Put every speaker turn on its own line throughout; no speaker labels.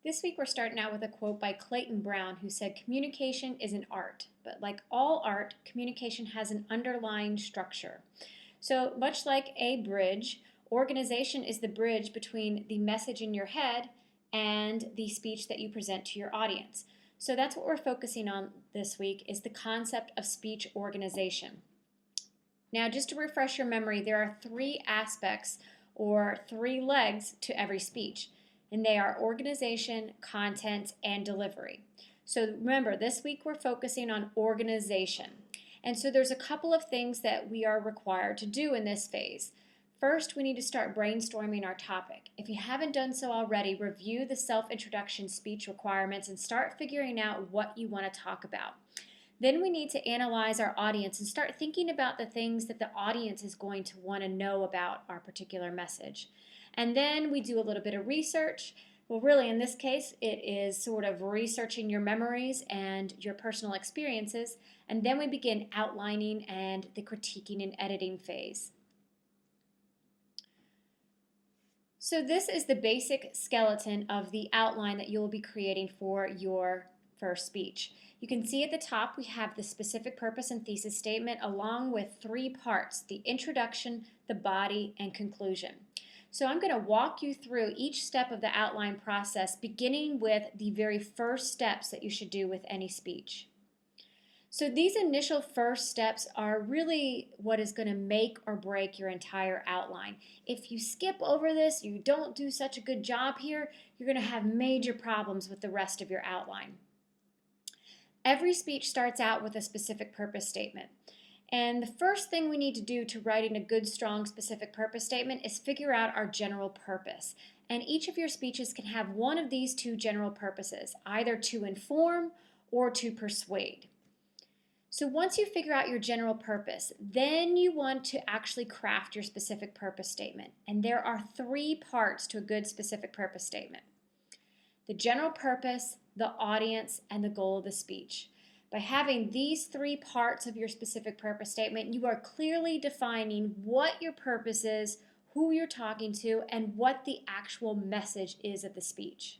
This week we're starting out with a quote by Clayton Brown who said, "Communication is an art, but like all art, communication has an underlying structure." So much like a bridge, organization is the bridge between the message in your head and the speech that you present to your audience. So that's what we're focusing on this week is the concept of speech organization. Now, just to refresh your memory, there are three aspects or three legs to every speech, and they are organization, content, and delivery. So remember, this week we're focusing on organization. And so there's a couple of things that we are required to do in this phase. First, we need to start brainstorming our topic. If you haven't done so already, review the self-introduction speech requirements and start figuring out what you want to talk about. Then we need to analyze our audience and start thinking about the things that the audience is going to want to know about our particular message. And then we do a little bit of research. Well, really, in this case, it is sort of researching your memories and your personal experiences. And then we begin outlining and the critiquing and editing phase. So this is the basic skeleton of the outline that you'll be creating for your first speech. You can see at the top we have the specific purpose and thesis statement along with three parts: the introduction, the body, and conclusion. So I'm going to walk you through each step of the outline process, beginning with the very first steps that you should do with any speech. So these initial first steps are really what is going to make or break your entire outline. If you skip over this, you don't do such a good job here, you're going to have major problems with the rest of your outline. Every speech starts out with a specific purpose statement. And the first thing we need to do to writing a good, strong, specific purpose statement is figure out our general purpose. And each of your speeches can have one of these two general purposes, either to inform or to persuade. So once you figure out your general purpose, then you want to actually craft your specific purpose statement. And there are three parts to a good specific purpose statement: the general purpose, the audience, and the goal of the speech. By having these three parts of your specific purpose statement, you are clearly defining what your purpose is, who you're talking to, and what the actual message is of the speech.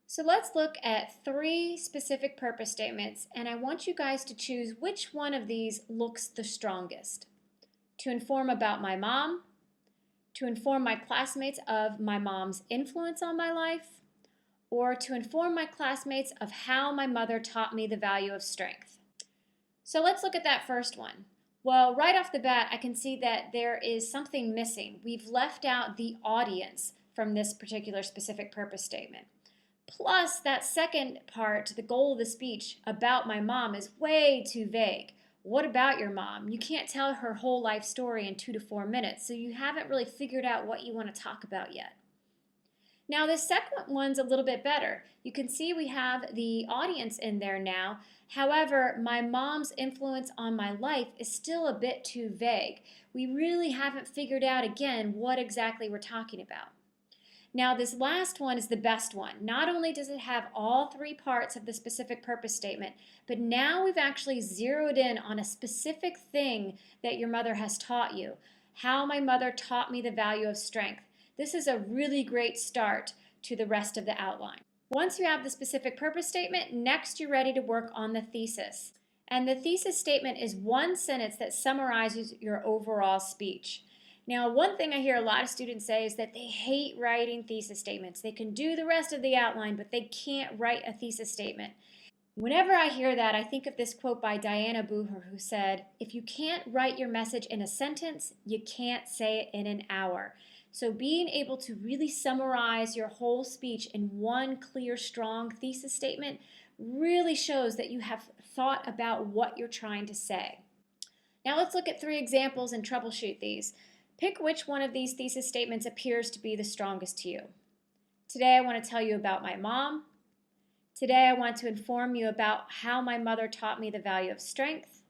So let's look at three specific purpose statements, and I want you guys to choose which one of these looks the strongest. To inform about my mom, to inform my classmates of my mom's influence on my life, or to inform my classmates of how my mother taught me the value of strength. So let's look at that first one. Well, right off the bat, I can see that there is something missing. We've left out the audience from this particular specific purpose statement. Plus, that second part, the goal of the speech about my mom, is way too vague. What about your mom? You can't tell her whole life story in 2 to 4 minutes, so you haven't really figured out what you want to talk about yet. Now, the second one's a little bit better. You can see we have the audience in there now. However, my mom's influence on my life is still a bit too vague. We really haven't figured out, again, what exactly we're talking about. Now, this last one is the best one. Not only does it have all three parts of the specific purpose statement, but now we've actually zeroed in on a specific thing that your mother has taught you. How my mother taught me the value of strength. This is a really great start to the rest of the outline. Once you have the specific purpose statement, next you're ready to work on the thesis. And the thesis statement is one sentence that summarizes your overall speech. Now, one thing I hear a lot of students say is that they hate writing thesis statements. They can do the rest of the outline, but they can't write a thesis statement. Whenever I hear that, I think of this quote by Diana Booher, who said, "If you can't write your message in a sentence, you can't say it in an hour." So being able to really summarize your whole speech in one clear, strong thesis statement really shows that you have thought about what you're trying to say. Now let's look at three examples and troubleshoot these. Pick which one of these thesis statements appears to be the strongest to you. Today I want to tell you about my mom. Today I want to inform you about how my mother taught me the value of strength.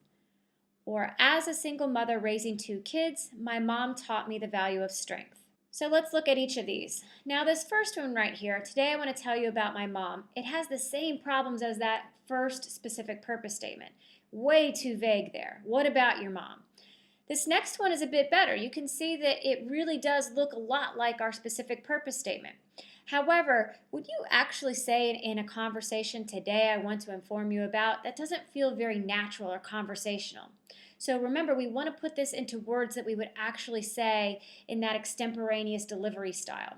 Or as a single mother raising 2 kids, my mom taught me the value of strength. So let's look at each of these. Now this first one right here, today I want to tell you about my mom. It has the same problems as that first specific purpose statement. Way too vague there. What about your mom? This next one is a bit better. You can see that it really does look a lot like our specific purpose statement. However, would you actually say in a conversation, today I want to inform you about, that doesn't feel very natural or conversational. So remember, we want to put this into words that we would actually say in that extemporaneous delivery style.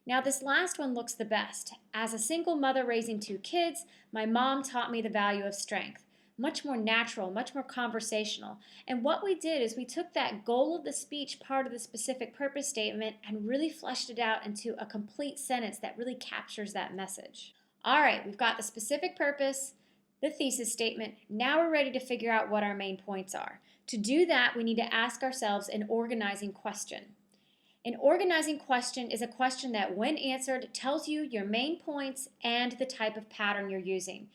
Now this last one looks the best. As a single mother raising 2 kids, my mom taught me the value of strength. Much more natural, much more conversational. And what we did is we took that goal of the speech part of the specific purpose statement and really fleshed it out into a complete sentence that really captures that message. All right, we've got the specific purpose, the thesis statement. Now we're ready to figure out what our main points are. To do that, we need to ask ourselves an organizing question. An organizing question is a question that, when answered, tells you your main points and the type of pattern you're using.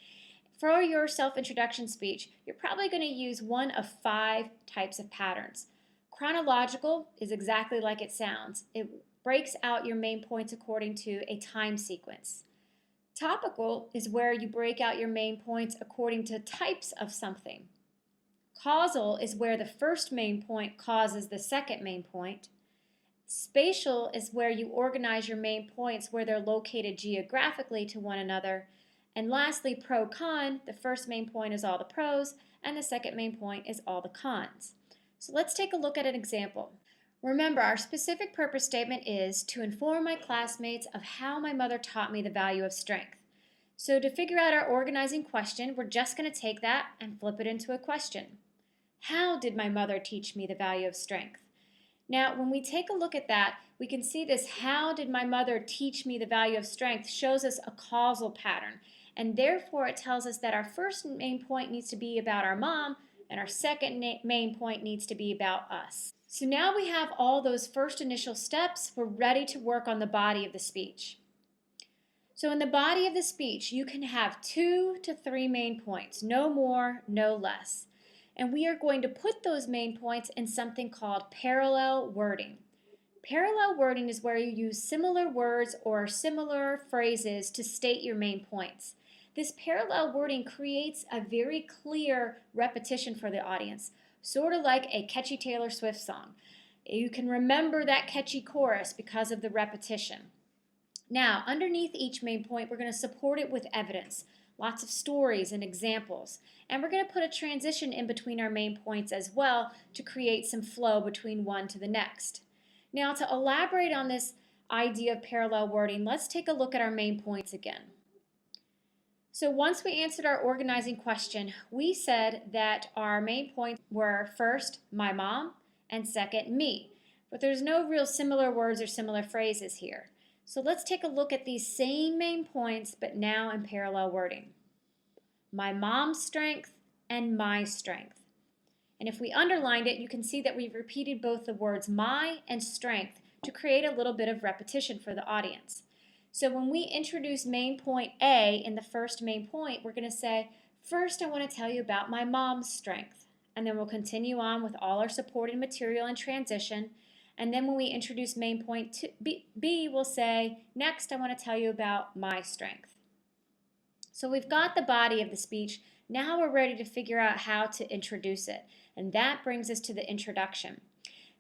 For your self-introduction speech, you're probably going to use one of 5 types of patterns. Chronological is exactly like it sounds. It breaks out your main points according to a time sequence. Topical is where you break out your main points according to types of something. Causal is where the first main point causes the second main point. Spatial is where you organize your main points where they're located geographically to one another. And lastly, pro-con, the first main point is all the pros, and the second main point is all the cons. So let's take a look at an example. Remember, our specific purpose statement is to inform my classmates of how my mother taught me the value of strength. So to figure out our organizing question, we're just going to take that and flip it into a question. How did my mother teach me the value of strength? Now, when we take a look at that, we can see this how did my mother teach me the value of strength shows us a causal pattern. And therefore, it tells us that our first main point needs to be about our mom, and our second main point needs to be about us. So now we have all those first initial steps. We're ready to work on the body of the speech. So in the body of the speech, you can have 2 to 3 main points, no more, no less. And we are going to put those main points in something called parallel wording. Parallel wording is where you use similar words or similar phrases to state your main points. This parallel wording creates a very clear repetition for the audience, sort of like a catchy Taylor Swift song. You can remember that catchy chorus because of the repetition. Now, underneath each main point, we're going to support it with evidence, lots of stories and examples. And we're going to put a transition in between our main points as well to create some flow between one to the next. Now, to elaborate on this idea of parallel wording, let's take a look at our main points again. So once we answered our organizing question, we said that our main points were first, my mom, and second, me. But there's no real similar words or similar phrases here. So let's take a look at these same main points, but now in parallel wording. My mom's strength and my strength. And if we underlined it, you can see that we've repeated both the words my and strength to create a little bit of repetition for the audience. So when we introduce main point A in the first main point, we're going to say, first I want to tell you about my mom's strength. And then we'll continue on with all our supporting material and transition. And then when we introduce main point B, we'll say, next I want to tell you about my strength. So we've got the body of the speech. Now we're ready to figure out how to introduce it. And that brings us to the introduction.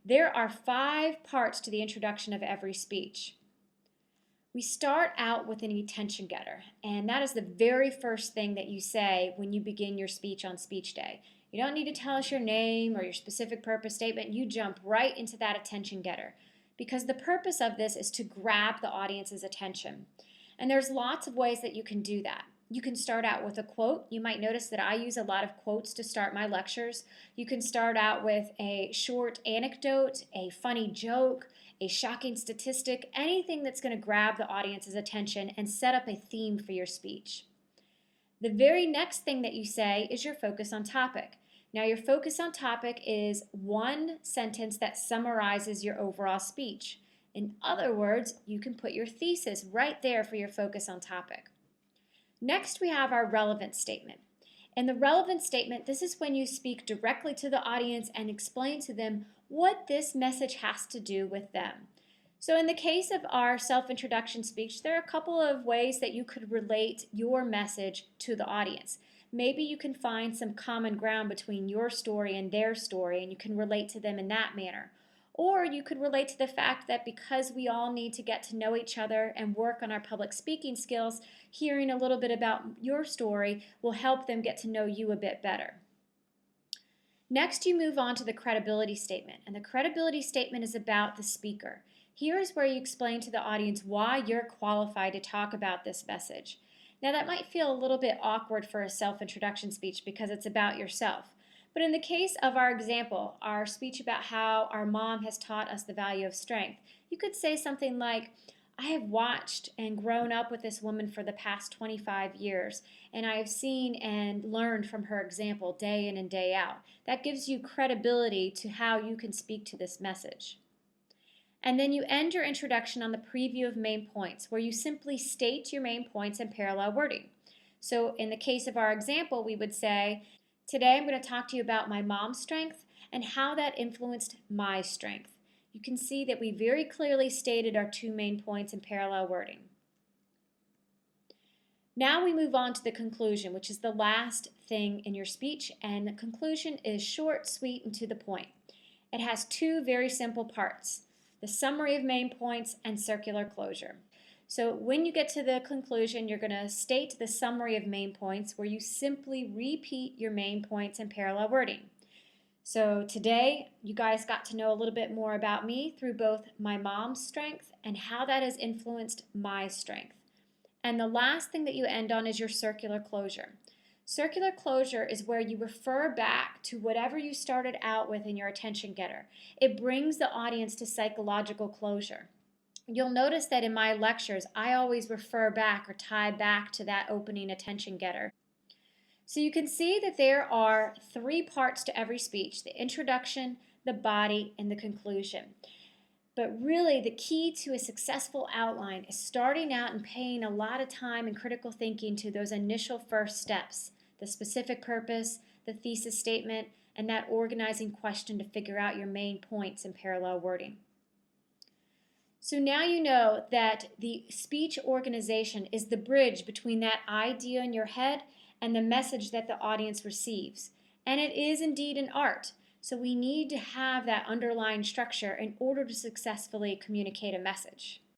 There are 5 parts to the introduction of every speech. We start out with an attention getter, and that is the very first thing that you say when you begin your speech on speech day. You don't need to tell us your name or your specific purpose statement. You jump right into that attention getter because the purpose of this is to grab the audience's attention. And there's lots of ways that you can do that. You can start out with a quote. You might notice that I use a lot of quotes to start my lectures. You can start out with a short anecdote, a funny joke, a shocking statistic, anything that's going to grab the audience's attention and set up a theme for your speech. The very next thing that you say is your focus on topic. Now, your focus on topic is one sentence that summarizes your overall speech. In other words, you can put your thesis right there for your focus on topic. Next, we have our relevant statement. In the relevant statement, this is when you speak directly to the audience and explain to them what this message has to do with them. So in the case of our self-introduction speech, there are a couple of ways that you could relate your message to the audience. Maybe you can find some common ground between your story and their story, and you can relate to them in that manner. Or you could relate to the fact that because we all need to get to know each other and work on our public speaking skills, hearing a little bit about your story will help them get to know you a bit better. Next, you move on to the credibility statement, and the credibility statement is about the speaker. Here is where you explain to the audience why you're qualified to talk about this message. Now, that might feel a little bit awkward for a self-introduction speech because it's about yourself. But in the case of our example, our speech about how our mom has taught us the value of strength, you could say something like, I have watched and grown up with this woman for the past 25 years, and I have seen and learned from her example day in and day out. That gives you credibility to how you can speak to this message. And then you end your introduction on the preview of main points, where you simply state your main points in parallel wording. So in the case of our example, we would say, today I'm going to talk to you about my mom's strength and how that influenced my strength. You can see that we very clearly stated our two main points in parallel wording. Now we move on to the conclusion, which is the last thing in your speech, and the conclusion is short, sweet, and to the point. It has two very simple parts, the summary of main points and circular closure. So when you get to the conclusion, you're going to state the summary of main points where you simply repeat your main points in parallel wording. So today, you guys got to know a little bit more about me through both my mom's strength and how that has influenced my strength. And the last thing that you end on is your circular closure. Circular closure is where you refer back to whatever you started out with in your attention getter. It brings the audience to psychological closure. You'll notice that in my lectures, I always refer back or tie back to that opening attention getter. So you can see that there are three parts to every speech: the introduction, the body, and the conclusion. But really, the key to a successful outline is starting out and paying a lot of time and critical thinking to those initial first steps, the specific purpose, the thesis statement, and that organizing question to figure out your main points in parallel wording. So now you know that the speech organization is the bridge between that idea in your head and the message that the audience receives. And it is indeed an art. So we need to have that underlying structure in order to successfully communicate a message.